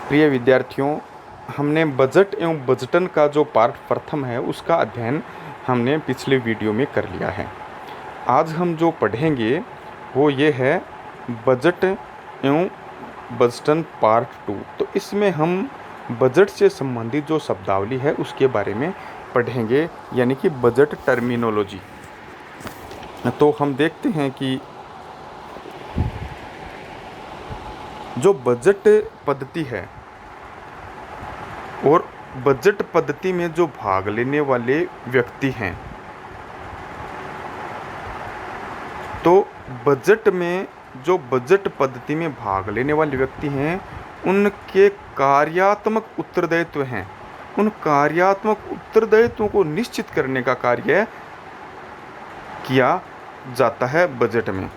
प्रिय विद्यार्थियों, हमने बजट एवं बजटन का जो पार्ट प्रथम है उसका अध्ययन हमने पिछले वीडियो में कर लिया है। आज हम जो पढ़ेंगे वो ये है बजट एवं बजटन पार्ट 2। तो इसमें हम बजट से संबंधित जो शब्दावली है उसके बारे में पढ़ेंगे, यानी कि बजट टर्मिनोलॉजी। तो हम देखते हैं कि जो बजट पद्धति है और बजट पद्धति में जो भाग लेने वाले व्यक्ति हैं, तो बजट में जो बजट पद्धति में भाग लेने वाले व्यक्ति हैं उनके कार्यात्मक उत्तरदायित्व हैं। उन कार्यात्मक उत्तरदायित्वों को निश्चित करने का कार्य किया जाता है बजट में।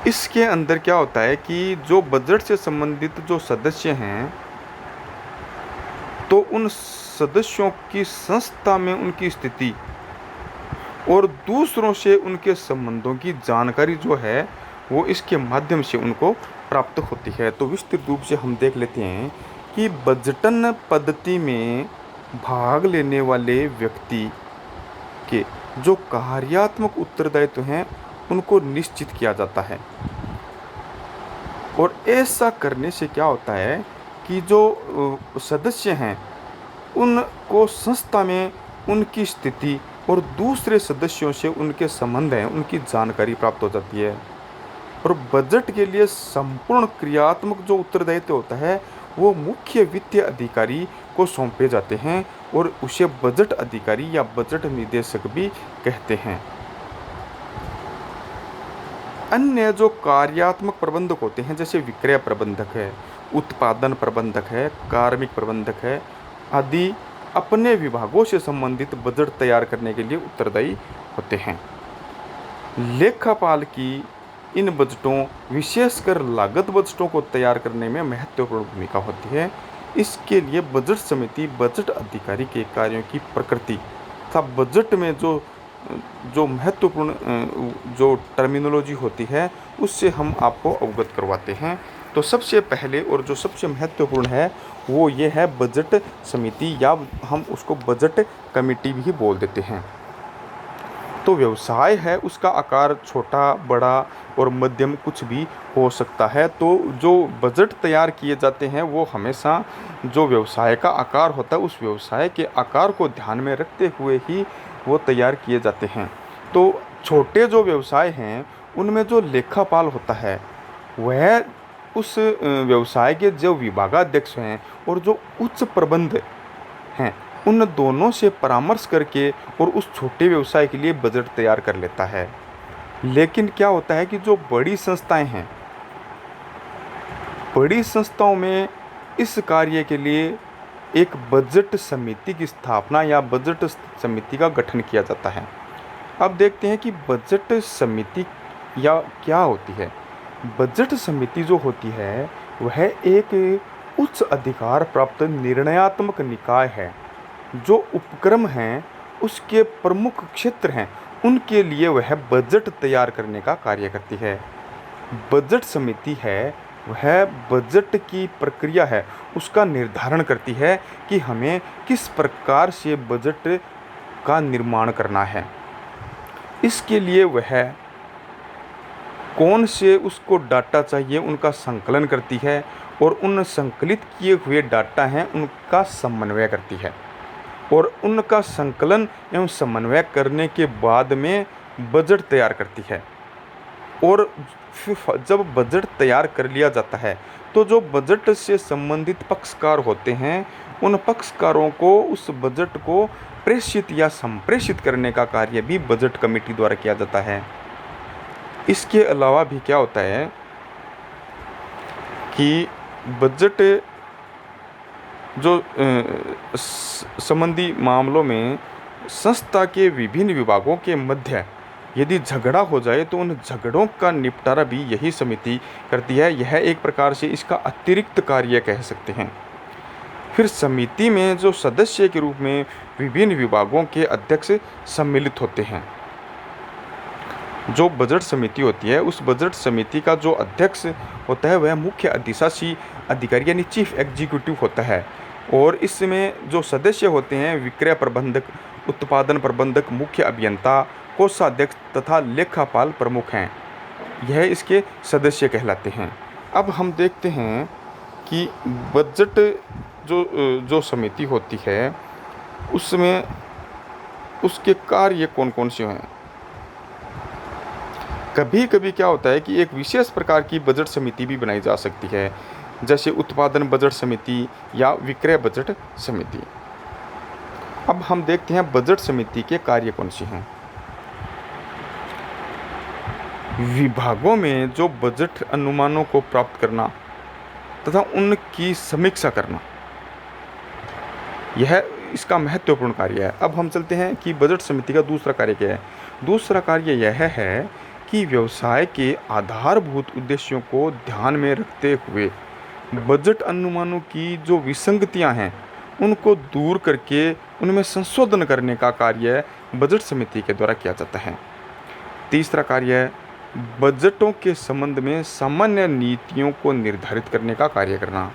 इसके अंदर क्या होता है कि जो बजट से संबंधित जो सदस्य हैं, तो उन सदस्यों की संस्था में उनकी स्थिति और दूसरों से उनके संबंधों की जानकारी जो है वो इसके माध्यम से उनको प्राप्त होती है। तो विस्तृत रूप से हम देख लेते हैं कि बजटन पद्धति में भाग लेने वाले व्यक्ति के जो कार्यात्मक उत्तरदायित्व हैं उनको निश्चित किया जाता है। और ऐसा करने से क्या होता है कि जो सदस्य हैं उनको संस्था में उनकी स्थिति और दूसरे सदस्यों से उनके संबंध हैं उनकी जानकारी प्राप्त हो जाती है। और बजट के लिए संपूर्ण क्रियात्मक जो उत्तरदायित्व होता है वो मुख्य वित्तीय अधिकारी को सौंपे जाते हैं और उसे बजट अधिकारी या बजट निदेशक भी कहते हैं। अन्य जो कार्यात्मक प्रबंधक होते हैं जैसे विक्रय प्रबंधक है, उत्पादन प्रबंधक है, कार्मिक प्रबंधक है आदि, अपने विभागों से संबंधित बजट तैयार करने के लिए उत्तरदायी होते हैं। लेखापाल की इन बजटों, विशेषकर लागत बजटों को तैयार करने में महत्वपूर्ण भूमिका होती है। इसके लिए बजट समिति बजट अधिकारी के कार्यों की प्रकृति तथा बजट में जो महत्वपूर्ण जो टर्मिनोलॉजी होती है उससे हम आपको अवगत करवाते हैं। तो सबसे पहले और जो सबसे महत्वपूर्ण है वो ये है बजट समिति, या हम उसको बजट कमेटी भी बोल देते हैं। तो व्यवसाय है उसका आकार छोटा, बड़ा और मध्यम कुछ भी हो सकता है। तो जो बजट तैयार किए जाते हैं वो हमेशा जो व्यवसाय का आकार होता है उस व्यवसाय के आकार को ध्यान में रखते हुए ही वो तैयार किए जाते हैं। तो छोटे जो व्यवसाय हैं उनमें जो लेखापाल होता है वह उस व्यवसाय के जो विभागाध्यक्ष हैं और जो उच्च प्रबंध हैं उन दोनों से परामर्श करके और उस छोटे व्यवसाय के लिए बजट तैयार कर लेता है। लेकिन क्या होता है कि जो बड़ी संस्थाएं हैं, बड़ी संस्थाओं में इस कार्य के लिए एक बजट समिति की स्थापना या बजट समिति का गठन किया जाता है। अब देखते हैं कि बजट समिति या क्या होती है। बजट समिति जो होती है वह एक उच्च अधिकार प्राप्त निर्णयात्मक निकाय है। जो उपक्रम हैं उसके प्रमुख क्षेत्र हैं उनके लिए वह बजट तैयार करने का कार्य करती है। बजट समिति है वह बजट की प्रक्रिया है उसका निर्धारण करती है कि हमें किस प्रकार से बजट का निर्माण करना है। इसके लिए वह कौन से उसको डाटा चाहिए उनका संकलन करती है और उन संकलित किए हुए डाटा हैं उनका समन्वय करती है। और उनका संकलन एवं समन्वय करने के बाद में बजट तैयार करती है। और फिर जब बजट तैयार कर लिया जाता है तो जो बजट से संबंधित पक्षकार होते हैं उन पक्षकारों को उस बजट को प्रेषित या संप्रेषित करने का कार्य भी बजट कमेटी द्वारा किया जाता है। इसके अलावा भी क्या होता है कि बजट जो संबंधी मामलों में संस्था के विभिन्न विभागों के मध्य यदि झगड़ा हो जाए तो उन झगड़ों का निपटारा भी यही समिति करती है। यह एक प्रकार से इसका अतिरिक्त कार्य कह सकते हैं। फिर समिति में जो सदस्य के रूप में विभिन्न विभागों के अध्यक्ष सम्मिलित होते हैं जो बजट समिति होती है, उस बजट समिति का जो अध्यक्ष होता है वह मुख्य अधिशासी अधिकारी यानी चीफ एग्जीक्यूटिव होता है। और इसमें जो सदस्य होते हैं विक्रय प्रबंधक, उत्पादन प्रबंधक, मुख्य अभियंता, कोषाध्यक्ष तथा लेखापाल प्रमुख हैं। यह इसके सदस्य कहलाते हैं। अब हम देखते हैं कि बजट जो समिति होती है उसमें उसके कार्य कौन कौन से हैं। कभी कभी क्या होता है कि एक विशेष प्रकार की बजट समिति भी बनाई जा सकती है, जैसे उत्पादन बजट समिति या विक्रय बजट समिति। अब हम देखते हैं बजट समिति के कार्य कौन से हैं। विभागों में जो बजट अनुमानों को प्राप्त करना तथा उनकी समीक्षा करना, यह इसका महत्वपूर्ण कार्य है। अब हम चलते हैं कि बजट समिति का दूसरा कार्य क्या है। दूसरा कार्य यह है कि व्यवसाय के आधारभूत उद्देश्यों को ध्यान में रखते हुए बजट अनुमानों की जो विसंगतियां हैं उनको दूर करके उनमें संशोधन करने का कार्य बजट समिति के द्वारा किया जाता है। तीसरा कार्य है बजटों के संबंध में सामान्य नीतियों को निर्धारित करने का कार्य करना।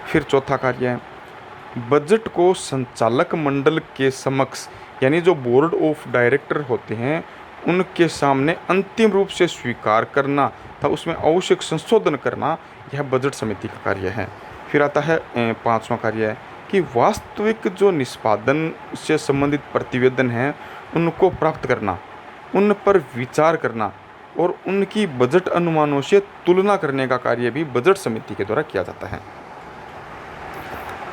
फिर चौथा कार्य है बजट को संचालक मंडल के समक्ष यानी जो बोर्ड ऑफ डायरेक्टर होते हैं उनके सामने अंतिम रूप से स्वीकार करना तथा उसमें आवश्यक संशोधन करना, यह बजट समिति का कार्य है। फिर आता है पांचवा कार्य है कि वास्तविक जो निष्पादन से संबंधित प्रतिवेदन हैं उनको प्राप्त करना, उन पर विचार करना और उनकी बजट अनुमानों से तुलना करने का कार्य भी बजट समिति के द्वारा किया जाता है।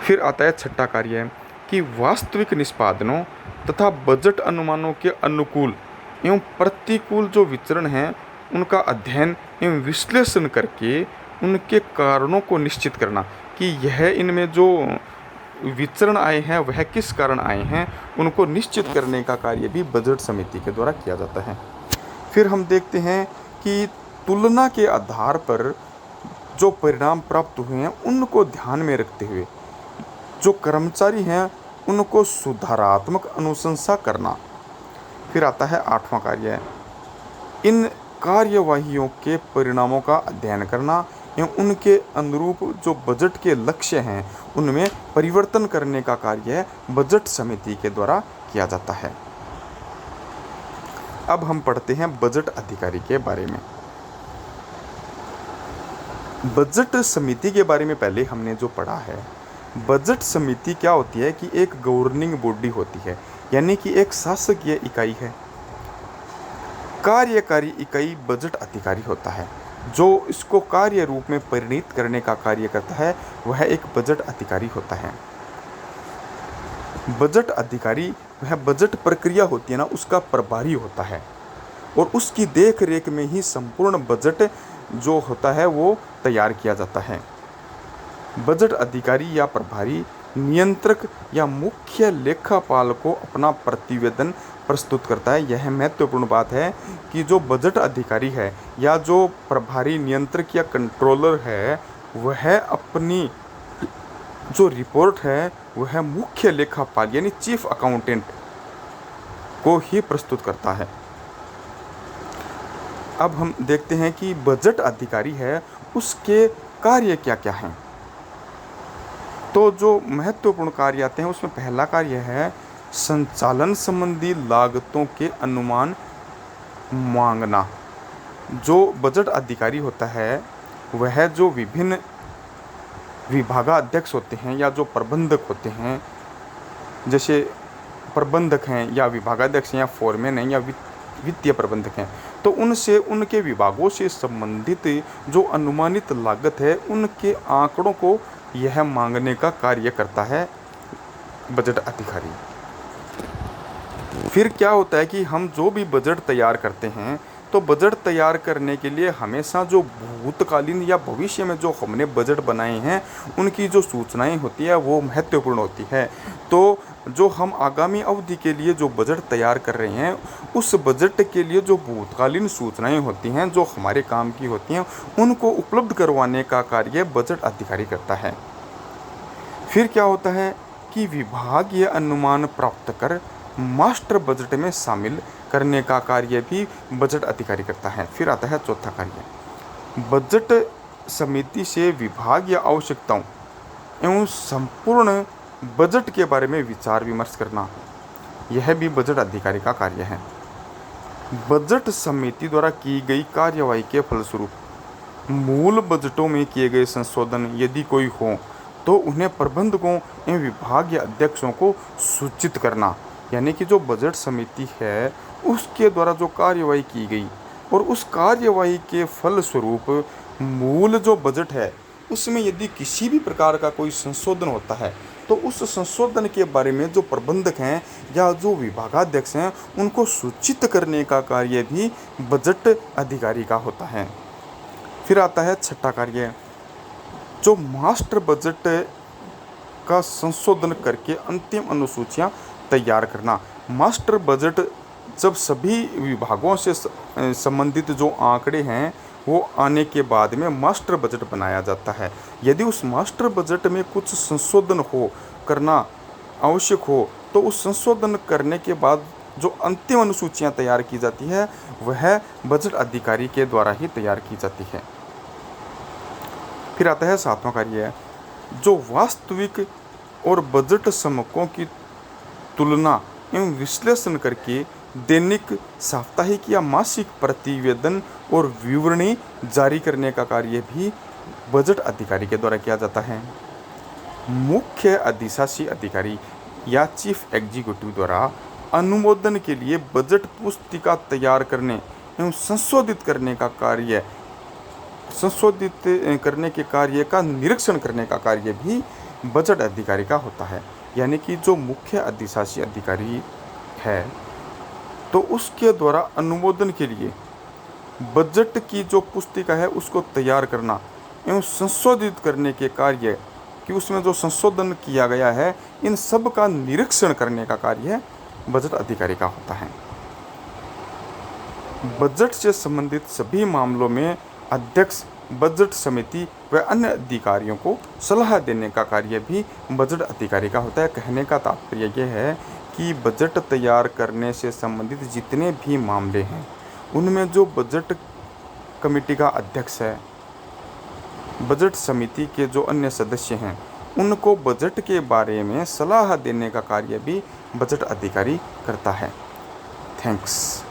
फिर आता है छठा कार्य है कि वास्तविक निष्पादनों तथा बजट अनुमानों के अनुकूल एवं प्रतिकूल जो विचरण हैं उनका अध्ययन एवं विश्लेषण करके उनके कारणों को निश्चित करना कि यह इनमें जो विचरण आए हैं वह किस कारण आए हैं, उनको निश्चित करने का कार्य भी बजट समिति के द्वारा किया जाता है। फिर हम देखते हैं कि तुलना के आधार पर जो परिणाम प्राप्त हुए हैं उनको ध्यान में रखते हुए जो कर्मचारी हैं उनको सुधारात्मक अनुशंसा करना। फिर आता है आठवां कार्य है इन कार्यवाहियों के परिणामों का अध्ययन करना एवं उनके अनुरूप जो बजट के लक्ष्य हैं उनमें परिवर्तन करने का कार्य बजट समिति के द्वारा किया जाता है। अब हम पढ़ते हैं बजट अधिकारी के बारे में। बजट समिति के बारे में पहले हमने जो पढ़ा है, बजट समिति क्या होती है कि एक गवर्निंग बॉडी होती है, यानी कि एक शासकीय इकाई है। कार्यकारी इकाई बजट अधिकारी होता है। जो इसको कार्य रूप में परिणित करने का कार्य करता है वह एक बजट अधिकारी होता है। बजट अधिकारी वह बजट प्रक्रिया होती है ना, उसका प्रभारी होता है और उसकी देख रेख में ही संपूर्ण बजट जो होता है वो तैयार किया जाता है। बजट अधिकारी या प्रभारी नियंत्रक या मुख्य लेखापाल को अपना प्रतिवेदन प्रस्तुत करता है। यह महत्वपूर्ण बात है कि जो बजट अधिकारी है या जो प्रभारी नियंत्रक या कंट्रोलर है वह अपनी जो रिपोर्ट है वह मुख्य लेखापाल यानी चीफ अकाउंटेंट को ही प्रस्तुत करता है। अब हम देखते हैं कि बजट अधिकारी है उसके कार्य क्या क्या हैं। तो जो महत्वपूर्ण कार्य आते हैं उसमें पहला कार्य है संचालन संबंधी लागतों के अनुमान मांगना। जो बजट अधिकारी होता है वह जो विभिन्न विभागाध्यक्ष होते हैं या जो प्रबंधक होते हैं, जैसे प्रबंधक हैं या विभागाध्यक्ष हैं या फोरमैन हैं या वित्तीय प्रबंधक हैं, तो उनसे उनके विभागों से संबंधित जो अनुमानित लागत है उनके आंकड़ों को यह मांगने का कार्य करता है बजट अधिकारी। फिर क्या होता है कि हम जो भी बजट तैयार करते हैं तो बजट तैयार करने के लिए हमेशा जो भूतकालीन या भविष्य में जो हमने बजट बनाए हैं उनकी जो सूचनाएं होती है वो महत्वपूर्ण होती है। तो जो हम आगामी अवधि के लिए जो बजट तैयार कर रहे हैं उस बजट के लिए जो भूतकालीन सूचनाएं होती हैं जो हमारे काम की होती हैं उनको उपलब्ध करवाने का कार्य बजट अधिकारी करता है। फिर क्या होता है कि विभागीय अनुमान प्राप्त कर मास्टर बजट में शामिल करने का कार्य भी बजट अधिकारी करता है। फिर आता है चौथा कार्य, बजट समिति से विभाग या आवश्यकताओं एवं संपूर्ण बजट के बारे में विचार विमर्श करना, यह भी बजट अधिकारी का कार्य है। बजट समिति द्वारा की गई कार्यवाही के फलस्वरूप मूल बजटों में किए गए संशोधन यदि कोई हो तो उन्हें प्रबंधकों एवं विभाग या अध्यक्षों को सूचित करना, यानी कि जो बजट समिति है उसके द्वारा जो कार्यवाही की गई और उस कार्यवाही के फलस्वरूप मूल जो बजट है उसमें यदि किसी भी प्रकार का कोई संशोधन होता है तो उस संशोधन के बारे में जो प्रबंधक हैं या जो विभागाध्यक्ष हैं उनको सूचित करने का कार्य भी बजट अधिकारी का होता है। फिर आता है छठा कार्य, जो मास्टर बजट का संशोधन करके अंतिम अनुसूचियां तैयार करना। मास्टर बजट जब सभी विभागों से संबंधित जो आंकड़े हैं वो आने के बाद में मास्टर बजट बनाया जाता है। यदि उस मास्टर बजट में कुछ संशोधन करना आवश्यक हो तो उस संशोधन करने के बाद जो अंतिम अनुसूचियां तैयार की जाती है वह बजट अधिकारी के द्वारा ही तैयार की जाती है। फिर आता है सातवां कार्य, जो वास्तविक और बजट समकों की तुलना एवं विश्लेषण करके दैनिक, साप्ताहिक या मासिक प्रतिवेदन और विवरणी जारी करने का कार्य भी बजट अधिकारी के द्वारा किया जाता है। मुख्य अधिशासी अधिकारी या चीफ एग्जीक्यूटिव द्वारा अनुमोदन के लिए बजट पुस्तिका तैयार करने एवं संशोधित करने के कार्य का निरीक्षण करने का कार्य भी बजट अधिकारी का होता है। यानी कि जो मुख्य अधिशासी अधिकारी है तो उसके द्वारा अनुमोदन के लिए बजट की जो पुस्तिका है उसको तैयार करना एवं संशोधित करने के कार्य कि उसमें जो संशोधन किया गया है इन सब का निरीक्षण करने का कार्य बजट अधिकारी का होता है। बजट से संबंधित सभी मामलों में अध्यक्ष, बजट समिति व अन्य अधिकारियों को सलाह देने का कार्य भी बजट अधिकारी का होता है। कहने का तात्पर्य यह है कि बजट तैयार करने से संबंधित जितने भी मामले हैं उनमें जो बजट कमेटी का अध्यक्ष है, बजट समिति के जो अन्य सदस्य हैं उनको बजट के बारे में सलाह देने का कार्य भी बजट अधिकारी करता है। थैंक्स।